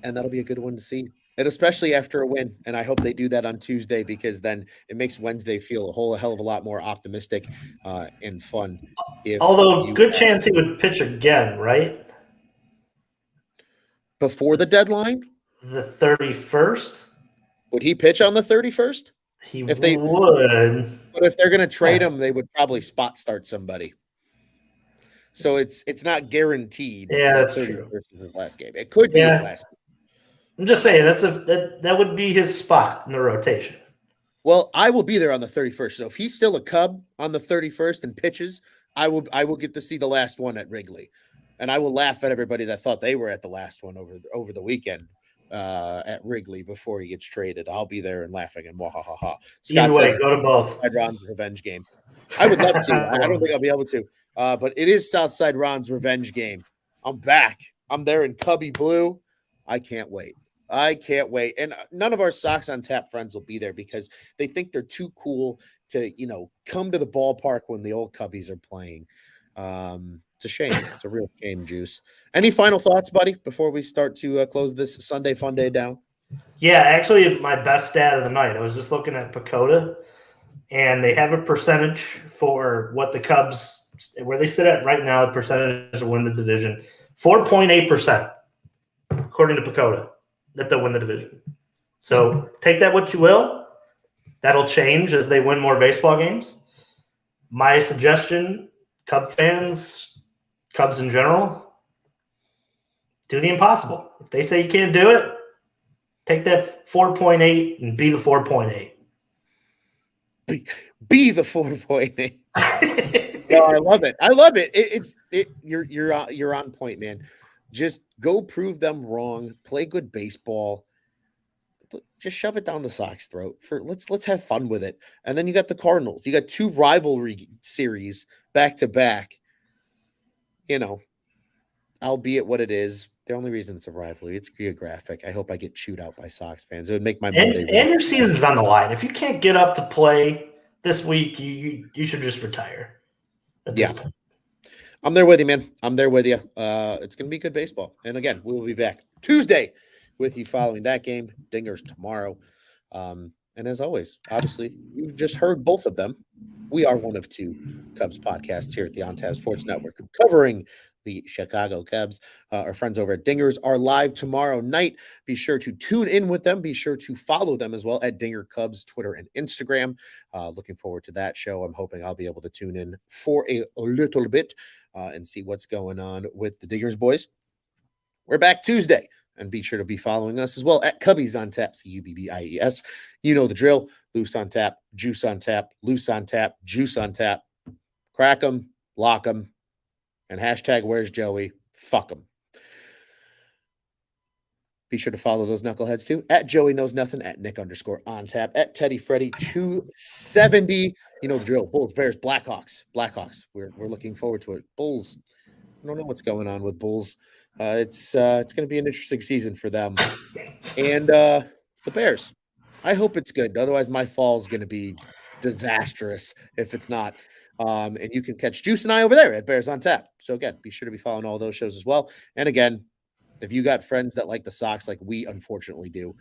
that'll be a good one to see. And especially after a win. And I hope they do that on Tuesday, because then it makes Wednesday feel a hell of a lot more optimistic and fun. Although good chance he would pitch again, right? Before the deadline? The 31st? Would he pitch on the 31st? He would. But if they're going to trade him, they would probably spot start somebody. So it's not guaranteed. Yeah, that's true. Is his last game. It could be his last game. I'm just saying that would be his spot in the rotation. Well, I will be there on the 31st. So if he's still a Cub on the 31st and pitches, I will get to see the last one at Wrigley. And I will laugh at everybody that thought they were at the last one over the weekend at Wrigley before he gets traded. I'll be there and laughing and wahahaha. Scott says, go to both. Ron's revenge game. I would love to. I don't think I'll be able to. But it is Southside Ron's revenge game. I'm back. I'm there in Cubby Blue. I can't wait. And none of our Sox on Tap friends will be there because they think they're too cool to, come to the ballpark when the old Cubbies are playing. It's a shame. It's a real shame, Juice. Any final thoughts, buddy, before we start to close this Sunday Fun Day down? Yeah, actually, my best stat of the night. I was just looking at Pacoda, and they have a percentage for what the Cubs, where they sit at right now, the percentage to win the division, 4.8%, according to Pacoda, that they'll win the division. So take that what you will. That'll change as they win more baseball games. My suggestion, Cub fans, Cubs in general, do the impossible. If they say you can't do it, take that 4.8 and be the 4.8. Be the 4.8. No, I love it. You're on point, man. Just go prove them wrong. Play good baseball. Just shove it down the Sox throat. Let's have fun with it. And then you got the Cardinals. You got 2 rivalry series back to back. Albeit what it is. The only reason it's a rivalry, it's geographic. I hope I get chewed out by Sox fans. It would make my Monday. And your season's on the line. If you can't get up to play this week, you should just retire. Yeah. I'm there with you, man. I'm there with you. It's going to be good baseball. And again, we will be back Tuesday with you following that game. Dingers tomorrow. And as always, obviously, you just heard both of them. We are one of 2 Cubs podcasts here at the On Tap Sports Network covering the Chicago Cubs. Our friends over at Dingers are live tomorrow night. Be sure to tune in with them. Be sure to follow them as well at Dinger Cubs, Twitter and Instagram. Looking forward to that show. I'm hoping I'll be able to tune in for a little bit and see what's going on with the Dingers boys. We're back Tuesday. And be sure to be following us as well at Cubbies on Tap, Cubbies. You know the drill. Loose on tap, juice on tap, loose on tap, juice on tap. Crack them, lock them, and hashtag where's Joey? Fuck them. Be sure to follow those knuckleheads too. At Joey Knows Nothing, at Nick_on tap, at Teddy Freddy 270. You know the drill. Bulls, Bears, Blackhawks. We're looking forward to it. Bulls. I don't know what's going on with Bulls. It's going to be an interesting season for them. And the Bears. I hope it's good. Otherwise, my fall is going to be disastrous if it's not. And you can catch Juice and I over there at Bears on Tap. So again, be sure to be following all those shows as well. And again, if you got friends that like the Sox like we unfortunately do,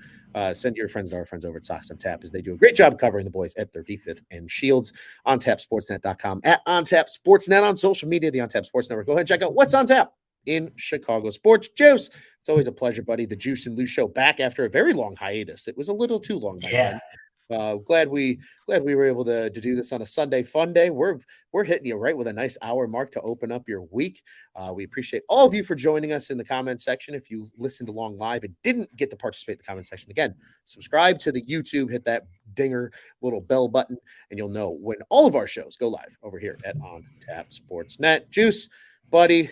send your friends to our friends over at Sox on Tap, as they do a great job covering the boys at 35th and Shields. OnTapSportsNet.com, at OnTap Sportsnet on social media, the OnTap Sports Network. Go ahead and check out what's on tap in Chicago sports. Juice, it's always a pleasure, buddy. The Juice and Luce show back after a very long hiatus. It was a little too long, my friend. Glad we were able to do this on a Sunday fun day. We're hitting you right with a nice hour mark to open up your week. We appreciate all of you for joining us in the comment section. If you listened along live and didn't get to participate in the comment section, again, subscribe to the YouTube, hit that dinger, little bell button, and you'll know when all of our shows go live over here at On Tap Sportsnet. Juice, buddy,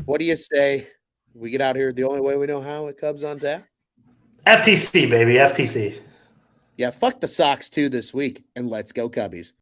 what do you say? We get out here the only way we know how at Cubs on Tap? FTC, baby, FTC. Yeah, fuck the Sox too this week, and let's go Cubbies.